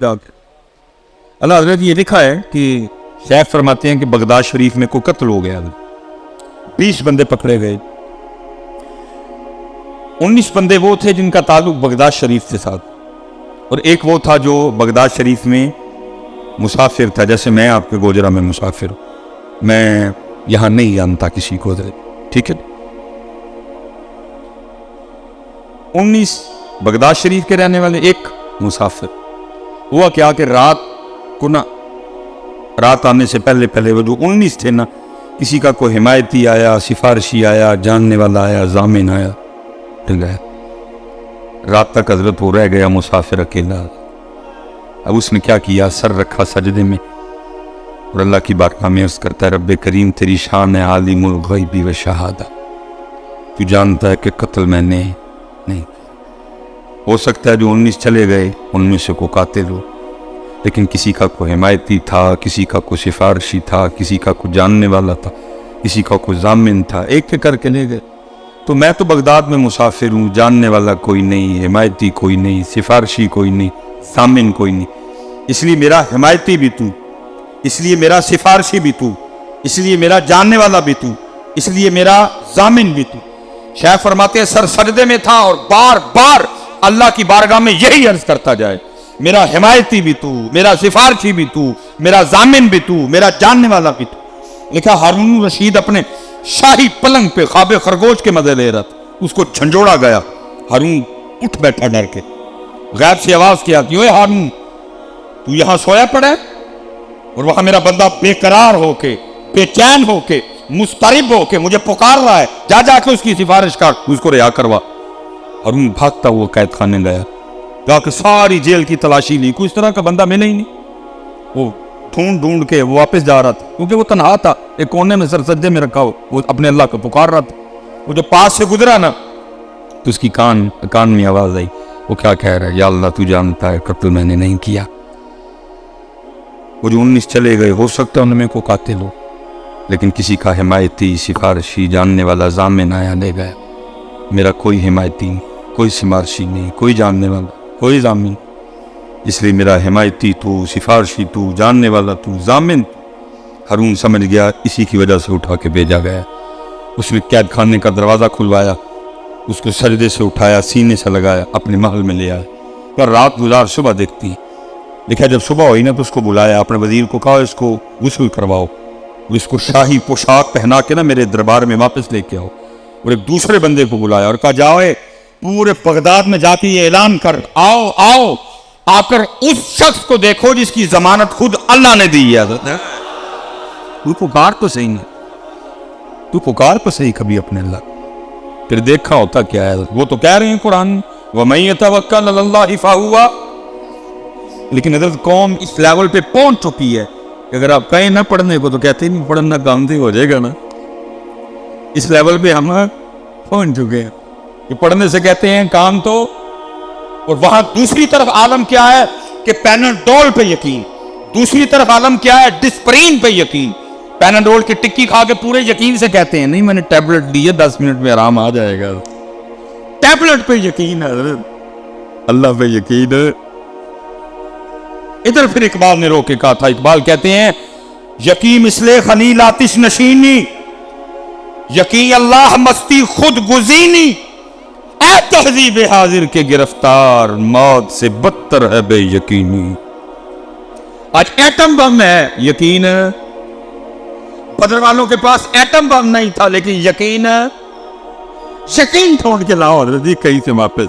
اللہ حضرت یہ لکھا ہے کہ شیخ فرماتے ہیں کہ بغداد شریف میں کوئی قتل ہو گیا، 20 بندے پکڑے گئے، 19 بندے وہ تھے جن کا تعلق بغداد شریف کے ساتھ، اور ایک وہ تھا جو بغداد شریف میں مسافر تھا، جیسے میں آپ کے گوجرا میں مسافر ہوں، میں یہاں نہیں جانتا کسی کو، ٹھیک ہے۔ 19 بغداد شریف کے رہنے والے، ایک مسافر۔ ہوا کیا کہ رات آنے سے پہلے وہ جو 19 تھے نا، کسی کا کوئی حمایتی آیا، سفارشی آیا، جاننے والا آیا، ضامن آیا، ٹھیک ہے۔ رات تک حضرت وہ رہ گیا مسافر اکیلا۔ اب اس نے کیا کیا، سر رکھا سجدے میں اور اللہ کی بارگاہ میں عرض کرتا ہے، رب کریم تیری شان ہے عالم الغیب و شہادہ، تو جانتا ہے کہ قتل میں نے نہیں، ہو سکتا ہے جو 19 چلے گئے ان میں سے کوئی قاتل ہو، لیکن کسی کا کوئی حمایتی تھا، کسی کا کوئی سفارشی تھا، کسی کا کوئی جاننے والا تھا، کسی کا کوئی ضامن تھا، ایک کر کے لے گئے۔ تو میں تو بغداد میں مسافر ہوں، جاننے والا کوئی نہیں، حمایتی کوئی نہیں، سفارشی کوئی نہیں، ضامن کوئی نہیں، اس لیے میرا حمایتی بھی تو، اس لیے میرا سفارشی بھی تو، اس لیے میرا جاننے والا بھی تو، اس لیے میرا ضامن بھی تو۔ شیخ فرماتے ہیں سر سجدے میں تھا اور بار بار اللہ کی بارگاہ میں یہی عرض کرتا جائے، میرا حمایتی بھی تو، میرا سفارشی بھی تو، میرا ضامن بھی تو، میرا جاننے والا بھی تو۔ لکھا ہارون رشید اپنے شاہی پلنگ پہ خواب خرگوش کے مزے لے رہا تھا، اس کو جھنجھوڑا گیا، ہارون اٹھ بیٹھا ڈر کے، غیب سے آواز کیا کہ اوے ہارون تو یہاں سویا پڑا ہے اور وہاں میرا بندہ بے قرار ہو کے، بے چین ہو کے، مضطرب ہو کے مجھے پکار رہا ہے، جا کے اس کی سفارش کر، اس کو رہا کروا۔ ہارون بھاگتا ہوا قید خانے گیا، جا کے ساری جیل کی تلاشی لی، کوئی اس طرح کا بندہ ملے ہی نہیں۔ وہ ڈھونڈ کے وہ واپس جا رہا تھا، کیونکہ وہ تنہا تھا، ایک کونے میں سر سجدے میں رکھا ہو، وہ اپنے اللہ کو پکار رہا تھا۔ وہ جو پاس سے گزرا نا تو اس کی کان میں آواز آئی، وہ کیا کہہ رہا ہے، یا اللہ تو جانتا ہے قتل میں نے نہیں کیا۔ وہ جو 19 چلے گئے، ہو سکتا ہے ان میں کوئی قاتل ہو، لیکن کسی کا حمایتی، سفارشی، جاننے والا، ضامن آیا لے گیا۔ میرا کوئی حمایتی نہیں، کوئی سفارشی نہیں، کوئی جاننے والا، کوئی ضامن، اس لیے میرا حمایتی تو، سفارشی تو، جاننے والا تو، ضامن۔ ہارون سمجھ گیا اسی کی وجہ سے اٹھا کے بھیجا گیا۔ اس نے قید خانے کا دروازہ کھلوایا، اس کو سجدے سے اٹھایا، سینے سے لگایا، اپنے محل میں لے آیا، پر رات گزار صبح دیکھتی ہے۔ دیکھا جب صبح ہوئی نا تو اس کو بلایا، اپنے وزیر کو کہا اس کو غسل کرواؤ، اس کو شاہی پوشاک پہنا کے نا میرے دربار میں واپس لے کے آؤ۔ اور ایک دوسرے بندے کو بلایا اور کہا جاؤ پورے بغداد میں جا کے یہ اعلان کر، آؤ آ کر اس شخص کو دیکھو جس کی ضمانت خود اللہ نے دی ہے۔ تو پکار تو صحیح نہیں، تو پکار تو صحیح کبھی اپنے اللہ، پھر دیکھا ہوتا کیا ہے۔ وہ تو کہہ رہے ہیں قرآن وَمَن يَتَوَكَّلْ عَلَى اللَّهِ فَهُوَ، لیکن حضرت قوم اس لیول پہ پہنچ چکی ہے کہ اگر آپ کہیں نہ پڑھنے کو تو کہتے نہیں پڑھنا کام سے ہو جائے گا نا۔ اس لیول پہ ہم پہنچ چکے ہیں کہ پڑھنے سے کہتے ہیں کام تو، اور وہاں دوسری طرف عالم کیا ہے کہ پیناڈول پہ یقین، دوسری طرف عالم کیا ہے ڈسپرین پہ یقین۔ پیناڈول کی ٹکی کھا کے پورے یقین سے کہتے ہیں نہیں میں نے ٹیبلٹ لی ہے 10 منٹ میں آرام آ جائے گا۔ ٹیبلٹ پہ یقین ہے، اللہ پہ یقین ہے۔ ادھر پھر اقبال نے رو کے کہا تھا، اقبال کہتے ہیں یقین مثل خلیل آتش نشینی، یقین اللہ مستی خود گزینی، اے تہذیب حاضر کے گرفتار موت سے بدتر ہے بے یقینی۔ آج ایٹم بم ہے، یقین بدر والوں کے پاس ایٹم بم نہیں تھا لیکن یقین ڈھونڈ کے لاؤ کہیں سے واپس،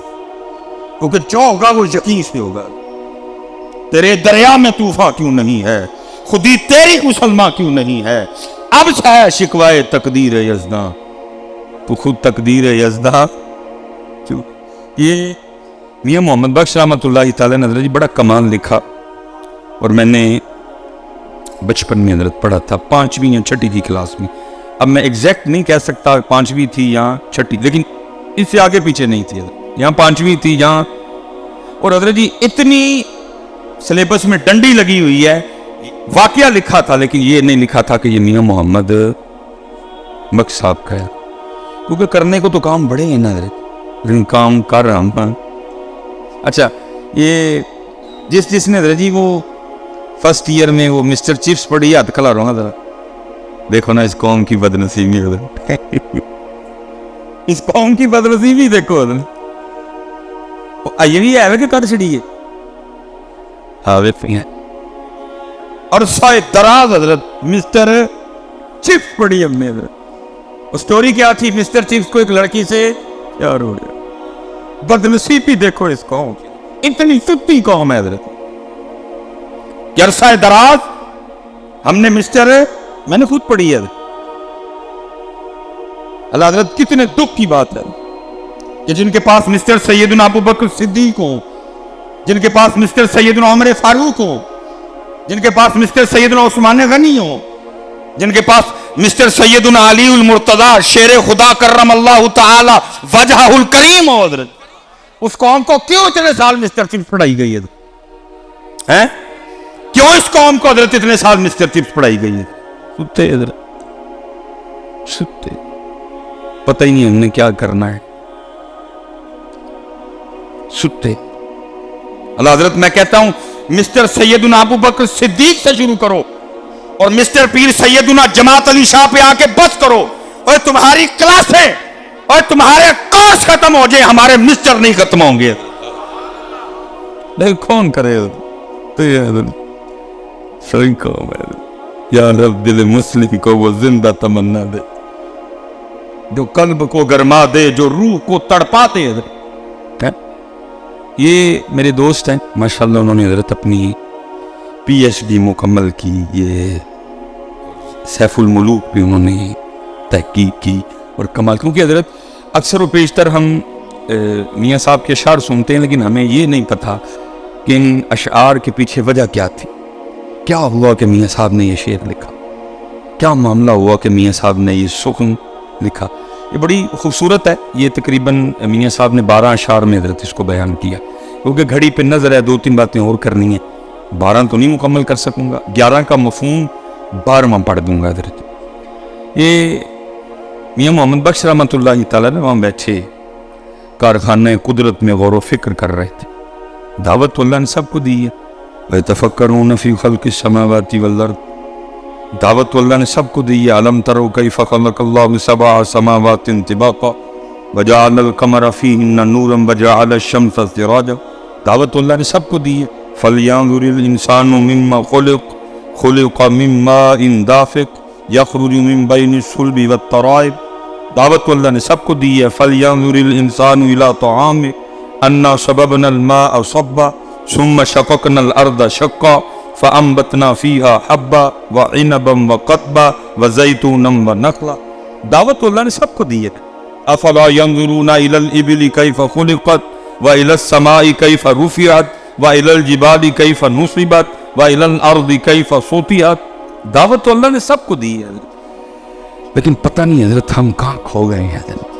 کیونکہ جو ہوگا وہ یقین سے ہوگا۔ تیرے دریا میں طوفان کیوں نہیں ہے، خودی تیری مسلمان کیوں نہیں ہے، اب ہے شکوائے تقدیر یزداں، تو خود تقدیر یزداں۔ یہ میاں محمد بخش رحمۃ اللہ تعالی نے حضرت جی بڑا کمال لکھا، اور میں نے بچپن میں حضرت پڑھا تھا 5ویں یا 6ٹھی کی کلاس میں۔ اب میں ایگزیکٹ نہیں کہہ سکتا 5ویں تھی یا 6ٹھی، لیکن اس سے آگے پیچھے نہیں تھی، یہاں 5ویں تھی یہاں۔ اور حضرت جی اتنی سلیبس میں ڈنڈی لگی ہوئی ہے، واقعہ لکھا تھا لیکن یہ نہیں لکھا تھا کہ یہ میاں محمد بخش صاحب کا ہے، کیونکہ کرنے کو تو کام بڑے ہیں نا حضرت، لیکن کام کر رہا ہوں۔ اچھا، یہ جس نے حضرت جی وہ فرسٹ ایئر میں وہ مسٹر چپس پڑھی ہاتھ کھلا رہا ذرا دیکھو نا اس قوم کی بد نصیبی حضرت اس قوم کی بد نصیبی دیکھو حضرت یہ بھی ہے کہ کر چڑی ہے اور سائے دراز حضرت مسٹر چپس پڑھی ہم نے حضرت سٹوری کیا تھی مسٹر چپس کو ایک لڑکی سے پیار ہو گیا بد نصیبی دیکھو اس قوم کی اتنی ستی قوم ہے حضرت کہ عرصہ دراز ہم نے میں نے خود پڑھی ہے اللہ حضرت کتنے دکھ کی بات ہے کہ جن کے پاس مسٹر سیدنا ابو بکر صدیق ہو جن کے پاس مسٹر سیدنا عمر فاروق ہو جن کے پاس مسٹر سیدنا عثمان غنی ہو جن کے پاس مسٹر سیدنا علی المرتضی شیر خدا کرم اللہ تعالی وجہہ الکریم ہو حضرت اس قوم کو کیوں اتنے سال مسٹر چپس پڑھائی گئی ہے کیوں اس قوم کو حضرت اتنے سال مسٹر چپس پڑھائی گئی ہے ستے حضرت ستے پتہ ہی نہیں ہم نے کیا کرنا ہے ستے اللہ حضرت میں کہتا ہوں مسٹر سیدنا ابو بکر صدیق سے شروع کرو اور مسٹر پیر سیدنا جماعت علی شاہ پہ آ کے بس کرو اور تمہاری کلاسیں اور تمہارے کورس ختم ہو جائے ہمارے مسٹر نہیں ختم ہوں گے لیکن کون کرے تو یہ حضرت صحیح قوم ہے یا رب دل مسلم کو وہ زندہ تمنا دے جو قلب کو گرما دے جو روح کو تڑپا دے حضرت یہ میرے دوست ہیں ماشاءاللہ انہوں نے حضرت اپنی پی ایچ ڈی مکمل کی یہ سیف الملوک بھی انہوں نے تحقیق کی اور کمال کیونکہ حضرت اکثر و بیشتر ہم میاں صاحب کے اشعار سنتے ہیں لیکن ہمیں یہ نہیں پتا کہ ان اشعار کے پیچھے وجہ کیا تھی کیا ہوا کہ میاں صاحب نے یہ شعر لکھا کیا معاملہ ہوا کہ میاں صاحب نے یہ سخن لکھا یہ بڑی خوبصورت ہے یہ تقریباً میاں صاحب نے 12 اشعار میں حضرت اس کو بیان کیا کیونکہ گھڑی پہ نظر ہے 2-3 باتیں اور کرنی ہیں 12 تو نہیں مکمل کر سکوں گا 11 کا مفہوم 12واں پڑھ دوں گا حضرت یہ میاں محمد بخش رحمۃ اللہ تعالیٰ نے وہاں بیٹھے کارخانہ قدرت میں غور و فکر کر رہے تھے دعوت اللہ نے سب کو دی ہے وَيَتَفَكَّرُونَ فِي خَلْقِ السَّمَاوَاتِ وَالْأَرْضِ دعوت اللہ نے سب کو دی ہے عَلَمْ تَرَوْا كَيْفَ خَلَقَ اللَّهُ سَبْعَ سَمَاوَاتٍ طِبَاقًا وَجَعَلَ الْقَمَرَ فِيهِنَّ نُورًا وَجَعَلَ الشَّمْسَ سِرَاجًا دعوت اللہ نے سب کو دی ہے فَلْيَنظُرِ الْإِنسَانُ مِمَّا خُلِقَ مِن مَّاءٍ دَافِقٍ يَخْرُجُ مِن بَيْنِ الصُّلْبِ وَالتَّرَائِبِ دعوت اللہ نے سب کو دی ہے فَلْيَنظُرِ الْإِنسَانُ إِلَىٰ طَعَامِهِ أَنَّا صَبَبْنَا الْمَاءَ صَبًّا ثم شققنا الارض شقا فانبتنا فيها حبا وعنبا وقضبا وزيتونا ونخلا دعوت اللہ نے سب کو دی ہے افلا ينظرون الى الابل كيف خلقت والى السماء كيف رفعت والى الجبال كيف نصبت والى الارض كيف سطحت دعوت اللہ نے سب کو دی ہے لیکن پتہ نہیں حضرت ہم کہاں کھو گئے ہیں حضرت